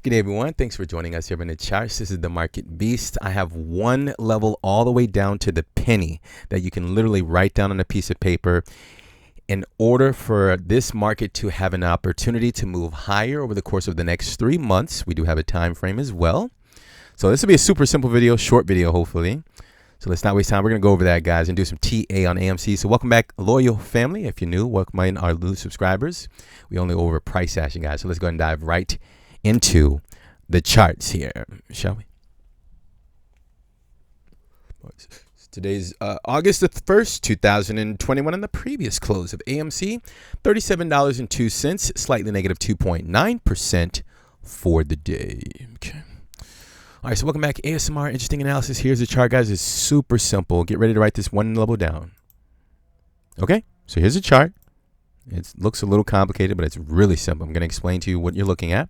Good day, everyone. Thanks for joining us here in the charts. This is the Market Beast. I have one level all the way down to the penny that you can literally write down on a piece of paper. In order for this market to have an opportunity to move higher over the course of the next 3 months, we do have a time frame as well. So this will be a super simple video, short video, hopefully. So let's not waste time. We're going to go over that, guys, and do some TA on AMC. So welcome back, loyal family. If you're new, welcome in our new subscribers. We only go over price action, guys. So let's go ahead and dive right into the charts here, shall we? Today's August the 1st, 2021, and the previous close of AMC, $37.02, slightly negative 2.9% for the day. Okay. All right, so welcome back. ASMR, interesting analysis. Here's the chart, guys. It's super simple. Get ready to write this one level down. Okay, so here's the chart. It looks a little complicated, but it's really simple. I'm going to explain to you what you're looking at.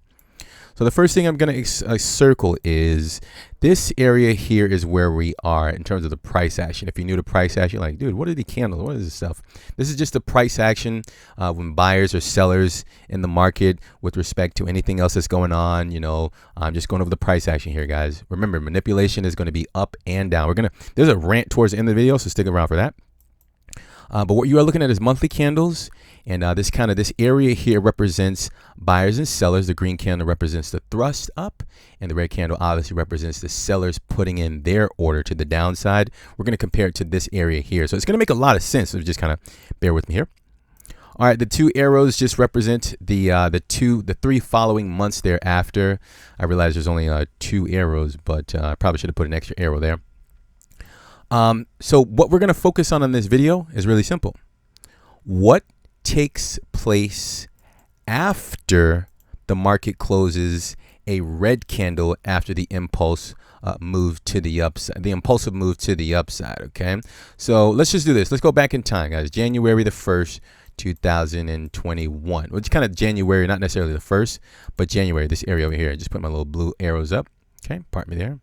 So the first thing I'm going to circle is this area here is where we are in terms of the price action. If you're new to price action, like, dude, what are the candles? What is this stuff? This is just the price action when buyers or sellers in the market with respect to anything else that's going on. You know, I'm just going over the price action here, guys. Remember, manipulation is going to be up and down. There's a rant towards the end of the video, so stick around for that. But what you are looking at is monthly candles, and this area here represents buyers and sellers. The green candle represents the thrust up, and the red candle obviously represents the sellers putting in their order to the downside. We're going to compare it to this area here, so it's going to make a lot of sense. So just kind of bear with me here. All right, the two arrows just represent the three following months thereafter. I realize there's only 2 arrows, but I probably should have put an extra arrow there. So what we're going to focus on in this video is really simple. What takes place after the market closes a red candle after the impulse move to the upside, the impulsive move to the upside? Okay, so let's just do this. Let's go back in time, guys. January the 1st, 2021, which kind of January, not necessarily the 1st, but January, this area over here. I just put my little blue arrows up. Okay, pardon me there.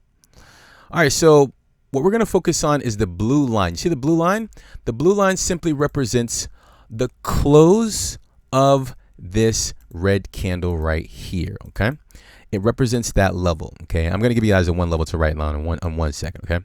All right, so what we're going to focus on is the blue line. You see the blue line? The blue line simply represents the close of this red candle right here, okay? It represents that level, okay? I'm going to give you guys a one level to write down on 1 second, okay?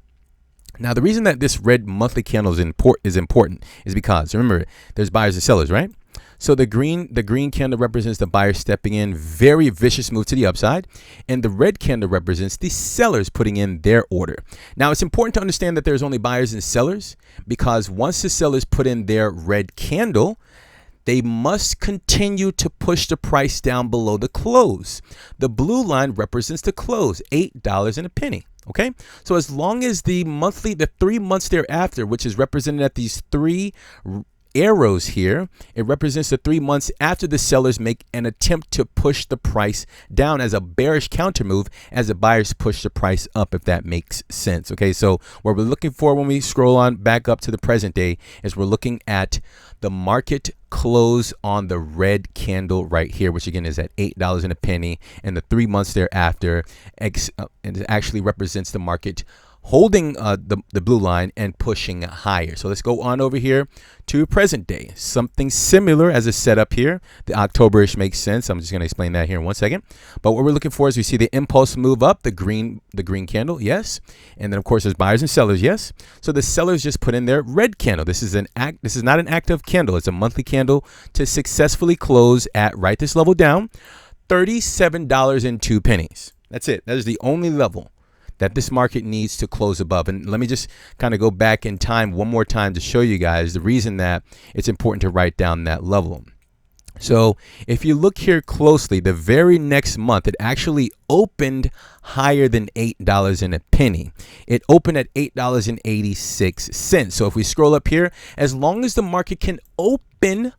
Now, the reason that this red monthly candle is important is because, remember, there's buyers and sellers, right? So the green candle represents the buyer stepping in, very vicious move to the upside, and the red candle represents the sellers putting in their order. Now, it's important to understand that there's only buyers and sellers, because once the sellers put in their red candle, they must continue to push the price down below the close. The blue line represents the close, $8 and a penny. Okay, so as long as the 3 months thereafter, which is represented at these 3 arrows here, it represents the 3 months after the sellers make an attempt to push the price down as a bearish counter move as the buyers push the price up, if that makes sense. Okay, so what we're looking for when we scroll on back up to the present day is we're looking at the market close on the red candle right here, which again is at $8 and a penny, and the 3 months thereafter and it actually represents the market holding the blue line and pushing higher. So let's go on over here to present day. Something similar as a setup here. The October-ish makes sense. I'm just going to explain that here in 1 second. But what we're looking for is we see the impulse move up, the green candle, yes. And then of course there's buyers and sellers, yes. So the sellers just put in their red candle. This is not an active candle. It's a monthly candle to successfully close at, write this level down, $37.02. That's it. That is the only level that this market needs to close above. And let me just kind of go back in time one more time to show you guys the reason that it's important to write down that level. So if you look here closely, the very next month, it actually opened higher than $8 and a penny. It opened at $8.86. So if we scroll up here, as long as the market can open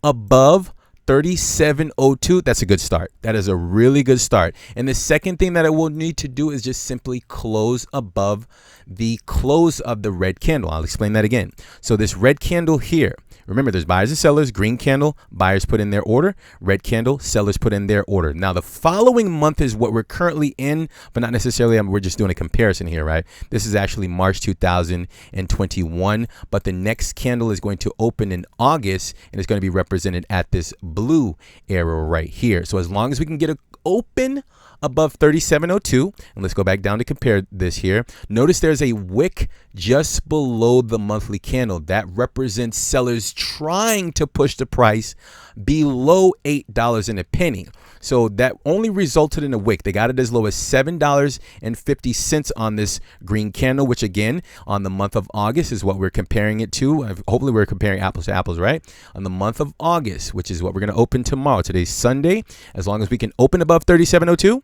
above 37.02, that's a good start. That is a really good start. And the second thing that I will need to do is just simply close above the close of the red candle. I'll explain that again. So this red candle here, remember there's buyers and sellers. Green candle, buyers put in their order. Red candle, sellers put in their order. Now the following month is what we're currently in, but not necessarily. We're just doing a comparison here, right? This is actually March 2021, but the next candle is going to open in August, and it's going to be represented at this blue arrow right here. So as long as we can get an open above 37.02. And let's go back down to compare this here. Notice there's a wick just below the monthly candle. That represents sellers trying to push the price below $8 and a penny. So that only resulted in a wick. They got it as low as $7.50 on this green candle, which again, on the month of August is what we're comparing it to. Hopefully we're comparing apples to apples, right? On the month of August, which is what we're going to open tomorrow. Today's Sunday. As long as we can open above 37.02.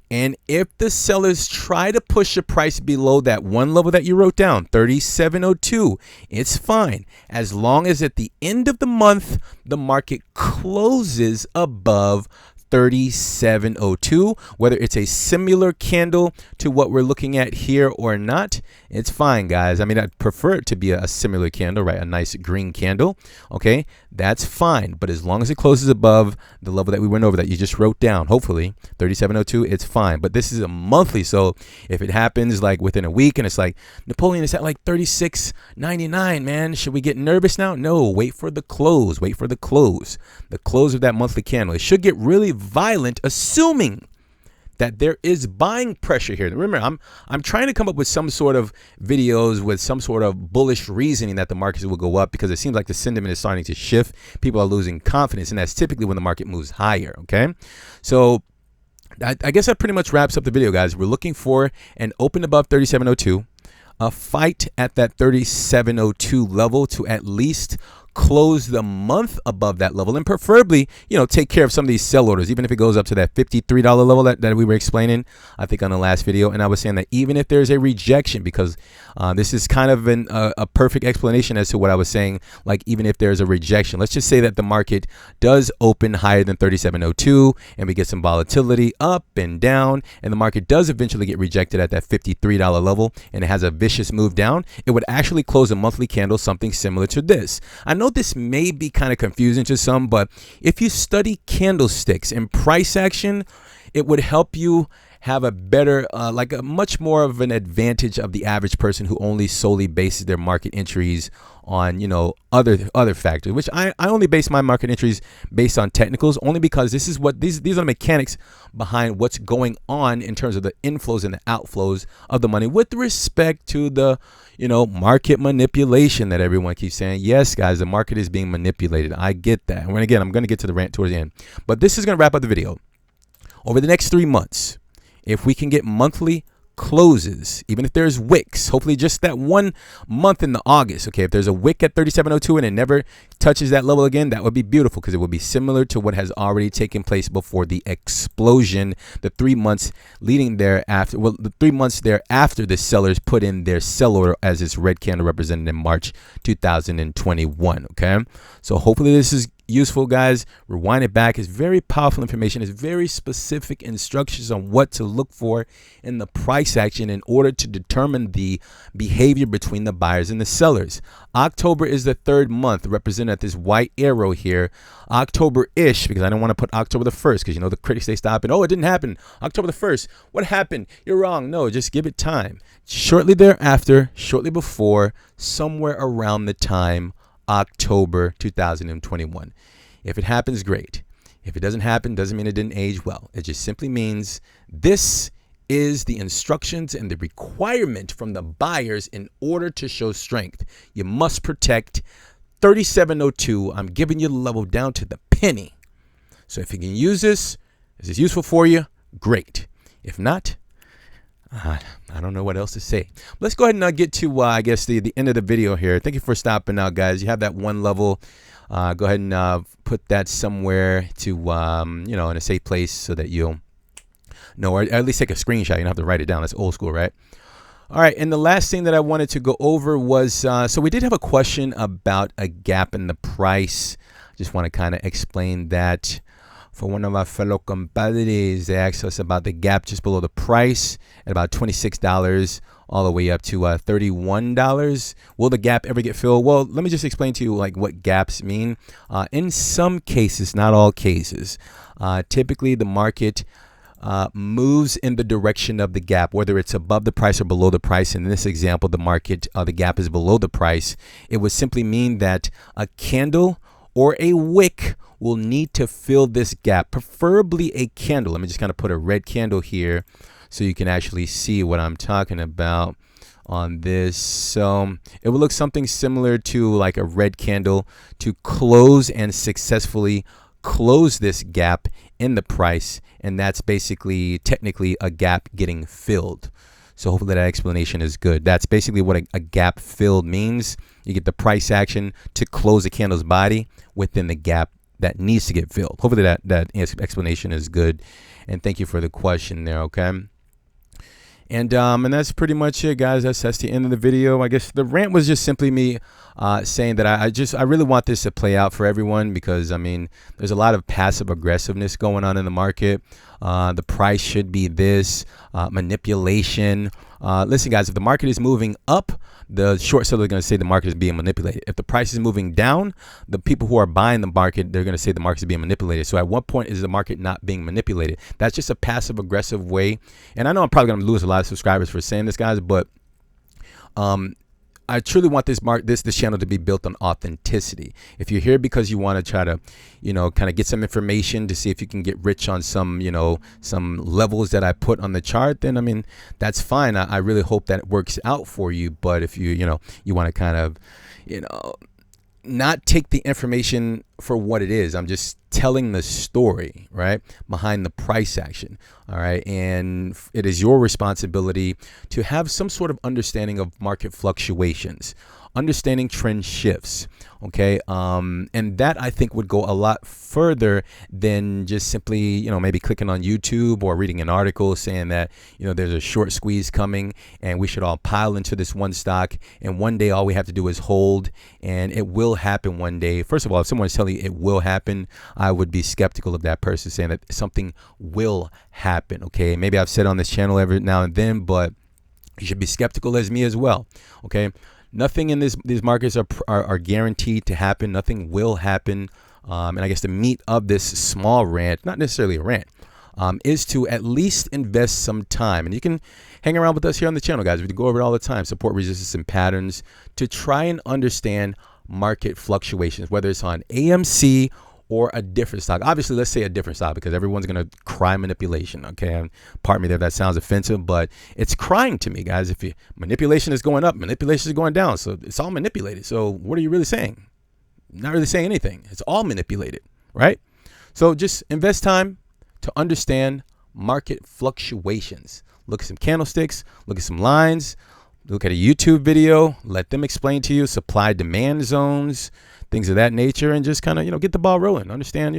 And if the sellers try to push the price below that one level that you wrote down, 37.02, it's fine. As long as at the end of the month, the market closes above 37.02, whether it's a similar candle to what we're looking at here or not, it's fine, guys. I mean, I'd prefer it to be a similar candle, right? A nice green candle. Okay, that's fine. But as long as it closes above the level that we went over that you just wrote down, hopefully 37.02, it's fine. But this is a monthly, so if it happens like within a week and it's like, Napoleon is at like 36.99, man, should we get nervous now? No, wait for the close. Wait for the close. The close of that monthly candle. It should get really violent, assuming that there is buying pressure here. Remember, I'm trying to come up with some sort of videos with some sort of bullish reasoning that the markets will go up, because it seems like the sentiment is starting to shift. People are losing confidence, and that's typically when the market moves higher. Okay, so I guess that pretty much wraps up the video, guys. We're looking for an open above 37.02, a fight at that 37.02 level to at least close the month above that level, and preferably, you know, take care of some of these sell orders, even if it goes up to that $53 level that we were explaining, I think, on the last video. And I was saying that even if there's a rejection, because this is kind of a perfect explanation as to what I was saying, like even if there's a rejection, let's just say that the market does open higher than 37.02 and we get some volatility up and down, and the market does eventually get rejected at that $53 level and it has a vicious move down, it would actually close a monthly candle something similar to this. I know this may be kind of confusing to some, but if you study candlesticks and price action, it would help you have a better, like a much more of an advantage of the average person who only solely bases their market entries on, you know, other factors, which I only base my market entries based on technicals, only because this is what these are the mechanics behind what's going on in terms of the inflows and the outflows of the money with respect to the, you know, market manipulation that everyone keeps saying. Yes, guys, the market is being manipulated. I get that. And again, I'm going to get to the rant towards the end, but this is going to wrap up the video. Over the next 3 months, if we can get monthly closes, even if there's wicks, hopefully just that 1 month in the August, okay, if there's a wick at 37.02 and it never touches that level again, that would be beautiful, because it would be similar to what has already taken place before the explosion, the 3 months leading thereafter, well, the 3 months thereafter the sellers put in their sell order as this red candle represented in March 2021. Okay, so hopefully this is useful, guys. Rewind it back. It's very powerful information. It's very specific instructions on what to look for in the price action in order to determine the behavior between the buyers and the sellers. October is the 3rd month, represented at this white arrow here. October-ish, because I don't want to put October the 1st, because you know the critics, they stop and, oh, it didn't happen. October the 1st. What happened? You're wrong. No, just give it time. Shortly thereafter, shortly before, somewhere around the time October 2021. If it happens, great. If it doesn't happen, doesn't mean it didn't age well. It just simply means this is the instructions and the requirement from the buyers in order to show strength. You must protect 37.02. I'm giving you the level down to the penny. So if you can use this, is this useful for you? Great. If not, I don't know what else to say. Let's go ahead and get to, I guess, the end of the video here. Thank you for stopping out, guys. You have that one level. Go ahead and put that somewhere to, you know, in a safe place so that you'll know, or at least take a screenshot. You don't have to write it down. That's old school, right? All right. And the last thing that I wanted to go over was, so we did have a question about a gap in the price. Just want to kind of explain that. For one of our fellow compadres, they asked us about the gap just below the price at about $26 all the way up to $31. Will the gap ever get filled? Well, let me just explain to you like what gaps mean. In some cases, not all cases, typically the market moves in the direction of the gap, whether it's above the price or below the price. In this example, the market, the gap is below the price. It would simply mean that a candle or a wick will need to fill this gap, preferably a candle. Let me just kind of put a red candle here so you can actually see what I'm talking about on this. So it will look something similar to like a red candle to close and successfully close this gap in the price, and that's basically technically a gap getting filled. So hopefully that explanation is good. That's basically what a gap filled means. You get the price action to close the candle's body within the gap that needs to get filled. Hopefully that explanation is good, and thank you for the question there. Okay. And that's pretty much it, guys. That's the end of the video. I guess the rant was just simply me saying that I really want this to play out for everyone, because I mean, there's a lot of passive aggressiveness going on in the market. The price should be this, manipulation. Listen, guys, if the market is moving up, the short seller are going to say the market is being manipulated. If the price is moving down, the people who are buying the market, they're going to say the market is being manipulated. So at what point is the market not being manipulated? That's just a passive aggressive way. And I know I'm probably going to lose a lot of subscribers for saying this, guys, but I truly want this channel to be built on authenticity. If you're here because you want to try to, kind of get some information to see if you can get rich on some, some levels that I put on the chart, then I mean, that's fine. I really hope that it works out for you. But if you want to kind of, not take the information for what it is. I'm just telling the story, right, behind the price action. All right. And it is your responsibility to have some sort of understanding of market fluctuations, understanding trend shifts. Okay. And that I think would go a lot further than just simply, maybe clicking on YouTube or reading an article saying that, there's a short squeeze coming and we should all pile into this one stock. And one day all we have to do is hold, and it will happen one day. First of all, if someone's telling you it will happen, I would be skeptical of that person saying that something will happen. Okay. Maybe I've said on this channel every now and then, but you should be skeptical as me as well. Okay. Nothing in these markets are guaranteed to happen. Nothing will happen. And I guess the meat of this small rant, not necessarily a rant, is to at least invest some time. And you can hang around with us here on the channel, guys. We go over it all the time. Support, resistance, and patterns to try and understand market fluctuations, whether it's on AMC or a different stock. Obviously, let's say a different stock, because everyone's going to cry manipulation. Okay. And pardon me there, that sounds offensive, but it's crying to me, guys. If manipulation is going up, manipulation is going down. So it's all manipulated. So what are you really saying? Not really saying anything. It's all manipulated, right? So just invest time to understand market fluctuations. Look at some candlesticks, look at some lines, look at a YouTube video, let them explain to you supply demand zones, things of that nature, and just kind of, get the ball rolling. Understand,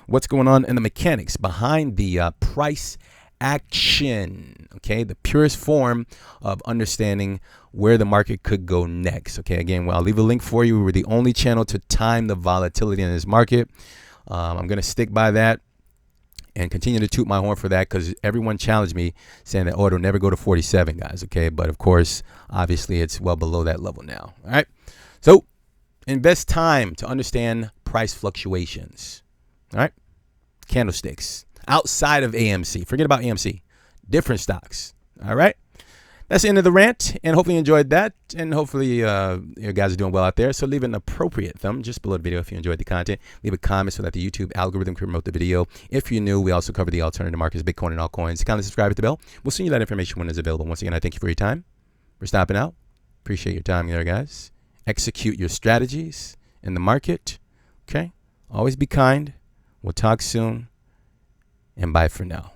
what's going on and the mechanics behind the price action. Okay. The purest form of understanding where the market could go next. Okay. Again, I'll leave a link for you. We're the only channel to time the volatility in this market. I'm going to stick by that and continue to toot my horn for that, because everyone challenged me saying that, it'll never go to 47, guys. Okay. But of course, obviously it's well below that level now. All right. So invest time to understand price fluctuations. All right. Candlesticks outside of AMC. Forget about AMC. Different stocks. All right. That's the end of the rant, and hopefully you enjoyed that, and hopefully you guys are doing well out there. So leave an appropriate thumb just below the video if you enjoyed the content. Leave a comment so that the YouTube algorithm can promote the video. If you're new, we also cover the alternative markets, Bitcoin and altcoins. Kindly subscribe, hit the bell. We'll send you that information when it's available. Once again, I thank you for your time. We're stopping out. Appreciate your time there, guys. Execute your strategies in the market. Okay. Always be kind. We'll talk soon, and bye for now.